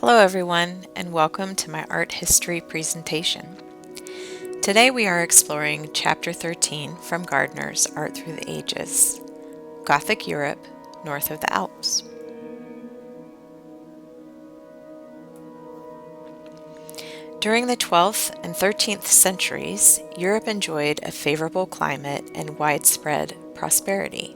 Hello everyone, and welcome to my art history presentation. Today we are exploring Chapter 13 from Gardner's Art Through the Ages, Gothic Europe North of the Alps. During the 12th and 13th centuries, Europe enjoyed a favorable climate and widespread prosperity.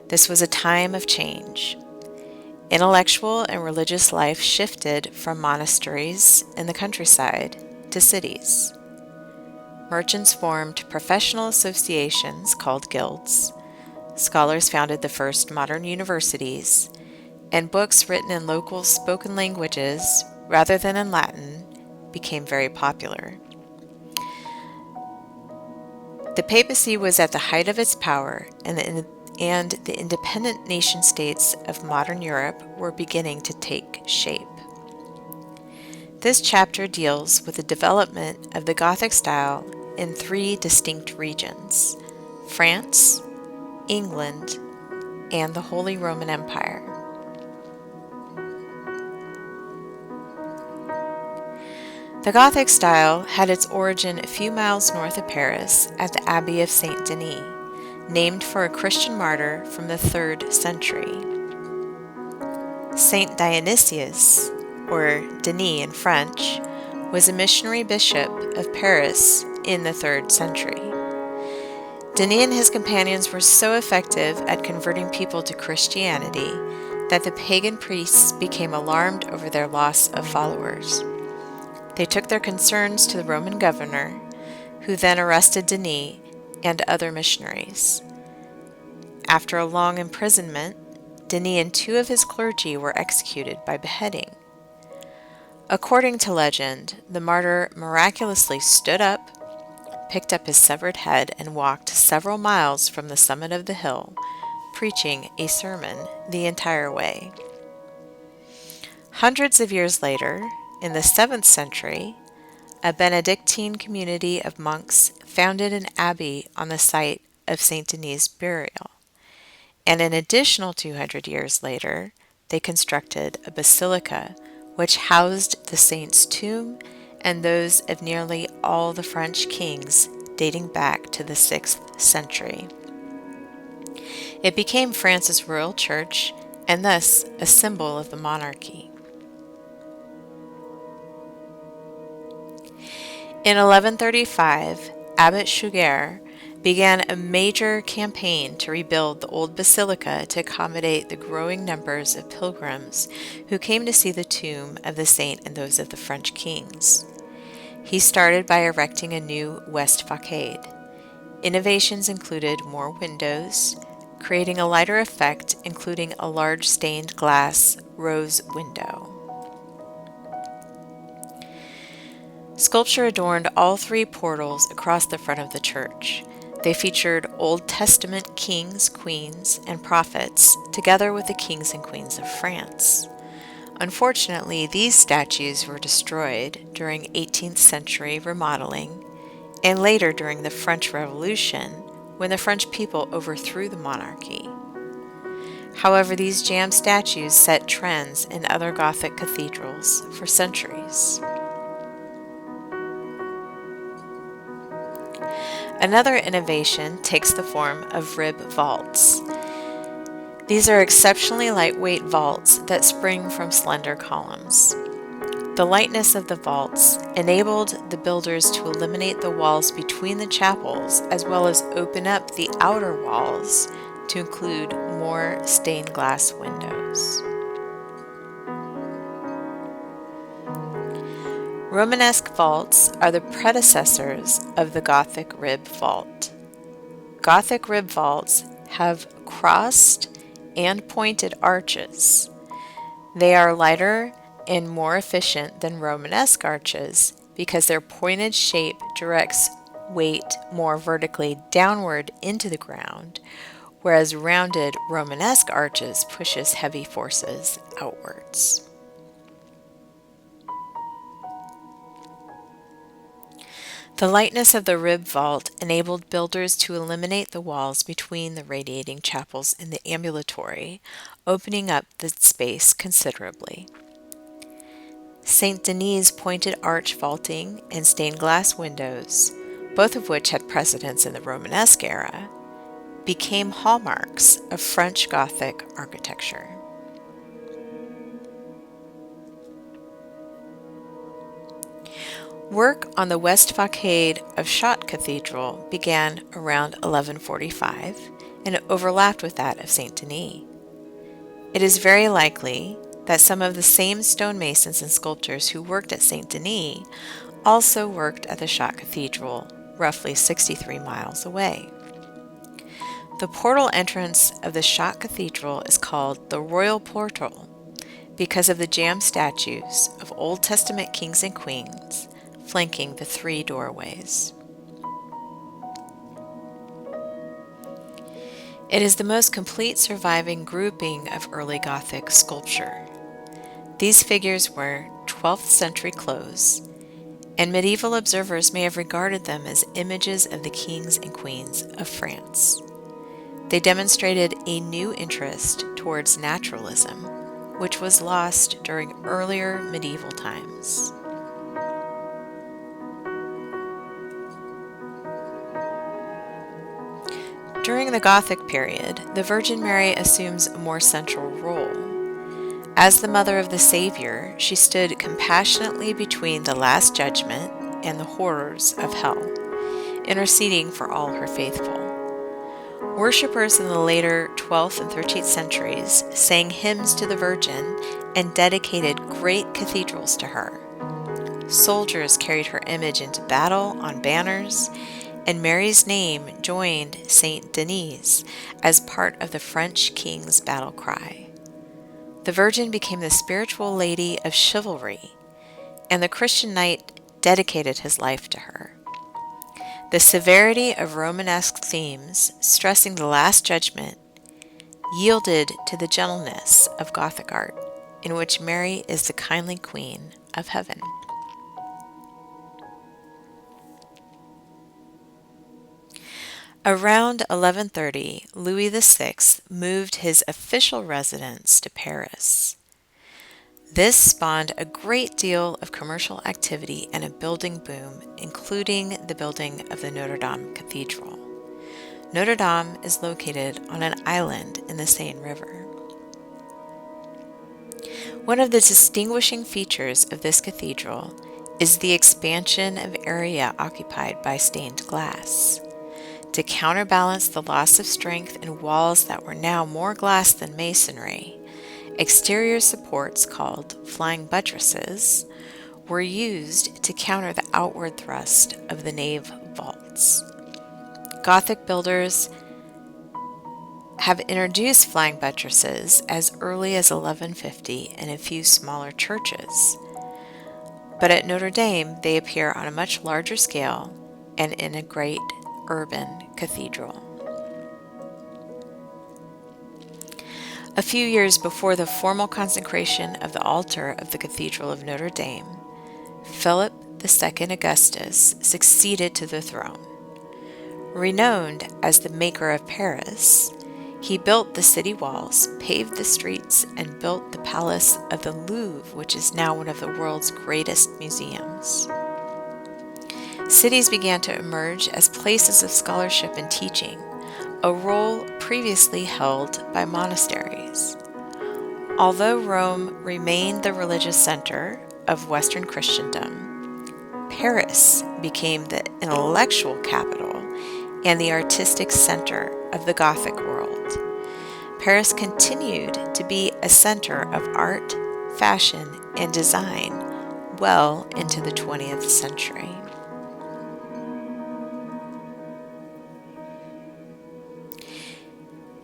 This was a time of change. Intellectual and religious life shifted from monasteries in the countryside to cities. Merchants formed professional associations called guilds, scholars founded the first modern universities, and books written in local spoken languages rather than in Latin became very popular. The papacy was at the height of its power, and the independent nation-states of modern Europe were beginning to take shape. This chapter deals with the development of the Gothic style in three distinct regions: France, England, and the Holy Roman Empire. The Gothic style had its origin a few miles north of Paris at the Abbey of Saint Denis, named for a Christian martyr from the 3rd century. Saint Dionysius, or Denis in French, was a missionary bishop of Paris in the 3rd century. Denis and his companions were so effective at converting people to Christianity that the pagan priests became alarmed over their loss of followers. They took their concerns to the Roman governor, who then arrested Denis and other missionaries. After a long imprisonment, Denis and 2 of his clergy were executed by beheading. According to legend, the martyr miraculously stood up, picked up his severed head, and walked several miles from the summit of the hill, preaching a sermon the entire way. Hundreds of years later, in the 7th century, a Benedictine community of monks founded an abbey on the site of Saint Denis' burial, and an additional 200 years later, they constructed a basilica which housed the saint's tomb and those of nearly all the French kings dating back to the 6th century. It became France's royal church and thus a symbol of the monarchy. In 1135, Abbot Suger began a major campaign to rebuild the old basilica to accommodate the growing numbers of pilgrims who came to see the tomb of the saint and those of the French kings. He started by erecting a new west facade. Innovations included more windows, creating a lighter effect, including a large stained glass rose window. Sculpture adorned all 3 portals across the front of the church. They featured Old Testament kings, queens, and prophets, together with the kings and queens of France. Unfortunately, these statues were destroyed during 18th century remodeling and later during the French Revolution, when the French people overthrew the monarchy. However, these jam statues set trends in other Gothic cathedrals for centuries. Another innovation takes the form of rib vaults. These are exceptionally lightweight vaults that spring from slender columns. The lightness of the vaults enabled the builders to eliminate the walls between the chapels as well as open up the outer walls to include more stained glass windows. Romanesque vaults are the predecessors of the Gothic rib vault. Gothic rib vaults have crossed and pointed arches. They are lighter and more efficient than Romanesque arches because their pointed shape directs weight more vertically downward into the ground, whereas rounded Romanesque arches pushes heavy forces outwards. The lightness of the rib vault enabled builders to eliminate the walls between the radiating chapels and the ambulatory, opening up the space considerably. St. Denis' pointed arch vaulting and stained glass windows, both of which had precedence in the Romanesque era, became hallmarks of French Gothic architecture. Work on the west facade of Chartres Cathedral began around 1145 and overlapped with that of St. Denis. It is very likely that some of the same stonemasons and sculptors who worked at St. Denis also worked at the Chartres Cathedral, roughly 63 miles away. The portal entrance of the Chartres Cathedral is called the Royal Portal because of the jammed statues of Old Testament kings and queens flanking the three doorways. It is the most complete surviving grouping of early Gothic sculpture. These figures were 12th century clothes, and medieval observers may have regarded them as images of the kings and queens of France. They demonstrated a new interest towards naturalism, which was lost during earlier medieval times. During the Gothic period, the Virgin Mary assumes a more central role. As the mother of the Savior, she stood compassionately between the Last Judgment and the horrors of hell, interceding for all her faithful. Worshippers in the later 12th and 13th centuries sang hymns to the Virgin and dedicated great cathedrals to her. Soldiers carried her image into battle on banners, and Mary's name joined Saint Denis as part of the French king's battle cry. The Virgin became the spiritual lady of chivalry, and the Christian knight dedicated his life to her. The severity of Romanesque themes, stressing the Last Judgment, yielded to the gentleness of Gothic art, in which Mary is the kindly Queen of Heaven. Around 1130, Louis VI moved his official residence to Paris. This spawned a great deal of commercial activity and a building boom, including the building of the Notre Dame Cathedral. Notre Dame is located on an island in the Seine River. One of the distinguishing features of this cathedral is the expansion of area occupied by stained glass. To counterbalance the loss of strength in walls that were now more glass than masonry, exterior supports called flying buttresses were used to counter the outward thrust of the nave vaults. Gothic builders have introduced flying buttresses as early as 1150 in a few smaller churches, but at Notre Dame they appear on a much larger scale and in a great urban cathedral. A few years before the formal consecration of the altar of the Cathedral of Notre Dame, Philip II Augustus succeeded to the throne. Renowned as the maker of Paris, he built the city walls, paved the streets, and built the palace of the Louvre, which is now one of the world's greatest museums. Cities began to emerge as places of scholarship and teaching, a role previously held by monasteries. Although Rome remained the religious center of Western Christendom, Paris became the intellectual capital and the artistic center of the Gothic world. Paris continued to be a center of art, fashion, and design well into the 20th century.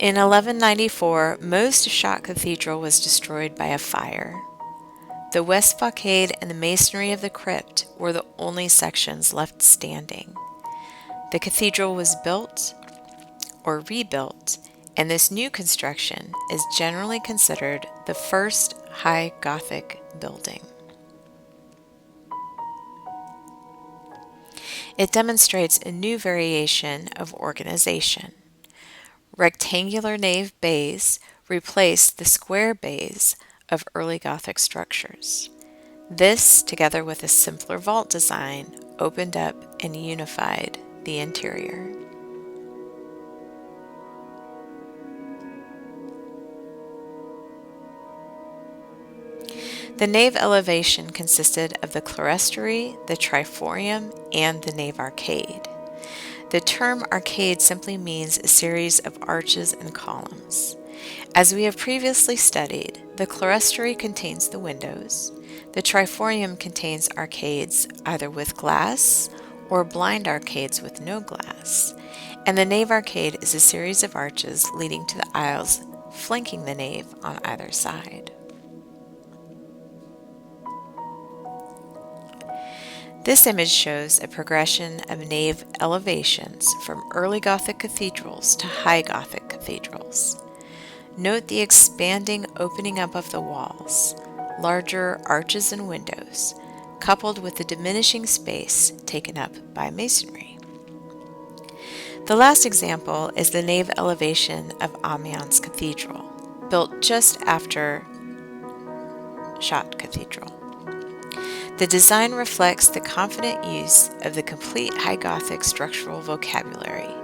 In 1194, most of Chartres Cathedral was destroyed by a fire. The west facade and the masonry of the crypt were the only sections left standing. The cathedral was built or rebuilt, and this new construction is generally considered the first High Gothic building. It demonstrates a new variation of organization. Rectangular nave bays replaced the square bays of early Gothic structures. This, together with a simpler vault design, opened up and unified the interior. The nave elevation consisted of the clerestory, the triforium, and the nave arcade. The term arcade simply means a series of arches and columns. As we have previously studied, the clerestory contains the windows, the triforium contains arcades either with glass or blind arcades with no glass, and the nave arcade is a series of arches leading to the aisles flanking the nave on either side. This image shows a progression of nave elevations from early Gothic cathedrals to high Gothic cathedrals. Note the expanding opening up of the walls, larger arches and windows, coupled with the diminishing space taken up by masonry. The last example is the nave elevation of Amiens Cathedral, built just after Chartres Cathedral. The design reflects the confident use of the complete High Gothic structural vocabulary,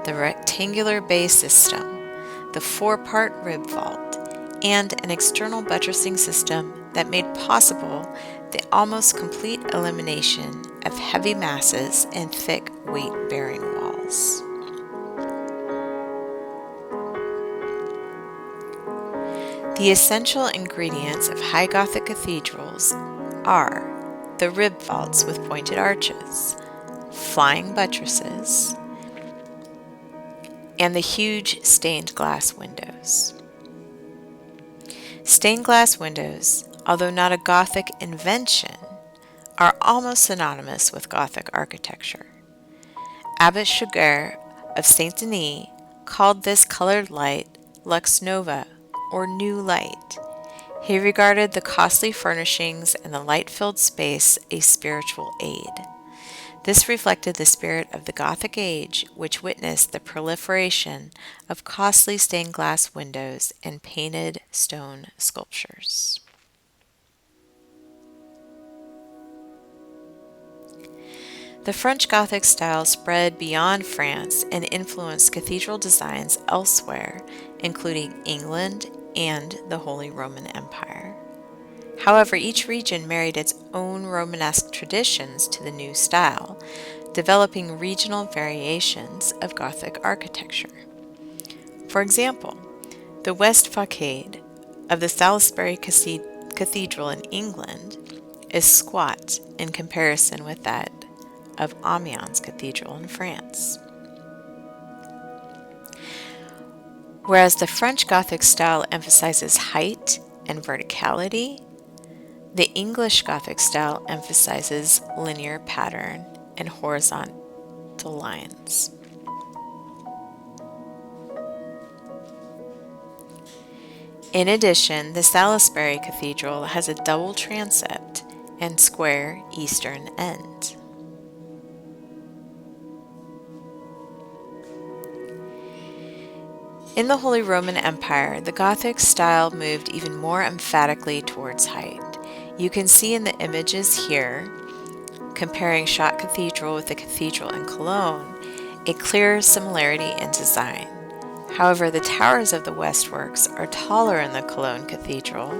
the rectangular bay system, the four-part rib vault, and an external buttressing system that made possible the almost complete elimination of heavy masses and thick weight-bearing walls. The essential ingredients of High Gothic cathedrals are the rib vaults with pointed arches, flying buttresses, and the huge stained glass windows. Stained glass windows, although not a Gothic invention, are almost synonymous with Gothic architecture. Abbot Suger of Saint Denis called this colored light lux nova, or new light. He regarded the costly furnishings and the light-filled space a spiritual aid. This reflected the spirit of the Gothic age, which witnessed the proliferation of costly stained glass windows and painted stone sculptures. The French Gothic style spread beyond France and influenced cathedral designs elsewhere, including England and the Holy Roman Empire. However, each region married its own Romanesque traditions to the new style, developing regional variations of Gothic architecture. For example, the west facade of the Salisbury Cathedral in England is squat in comparison with that of Amiens Cathedral in France. Whereas the French Gothic style emphasizes height and verticality, the English Gothic style emphasizes linear pattern and horizontal lines. In addition, the Salisbury Cathedral has a double transept and square eastern end. In the Holy Roman Empire, the Gothic style moved even more emphatically towards height. You can see in the images here, comparing Chartres Cathedral with the cathedral in Cologne, a clear similarity in design. However, the towers of the westworks are taller in the Cologne Cathedral,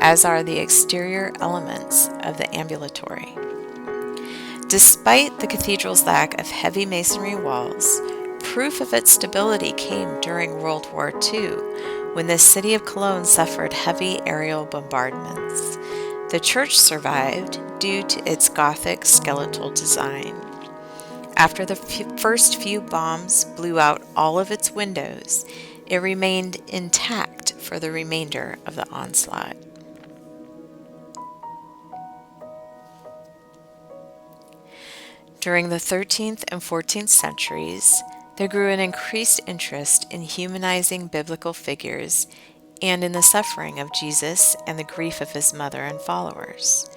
as are the exterior elements of the ambulatory. Despite the cathedral's lack of heavy masonry walls, proof of its stability came during World War II, when the city of Cologne suffered heavy aerial bombardments. The church survived due to its Gothic skeletal design. After the first few bombs blew out all of its windows, it remained intact for the remainder of the onslaught. During the 13th and 14th centuries, there grew an increased interest in humanizing biblical figures and in the suffering of Jesus and the grief of his mother and followers.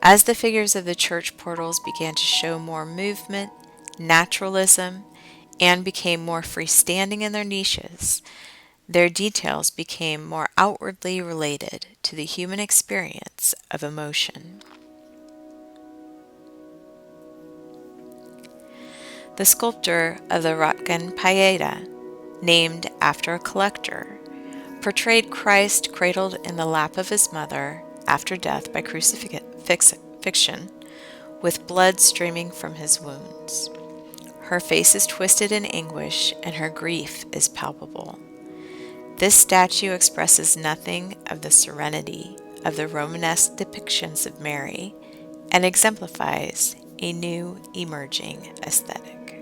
As the figures of the church portals began to show more movement, naturalism, and became more freestanding in their niches, their details became more outwardly related to the human experience of emotion. The sculptor of the Rottgen Pieta, named after a collector, portrayed Christ cradled in the lap of his mother after death by crucifixion, with blood streaming from his wounds. Her face is twisted in anguish, and her grief is palpable. This statue expresses nothing of the serenity of the Romanesque depictions of Mary and exemplifies a new emerging aesthetic.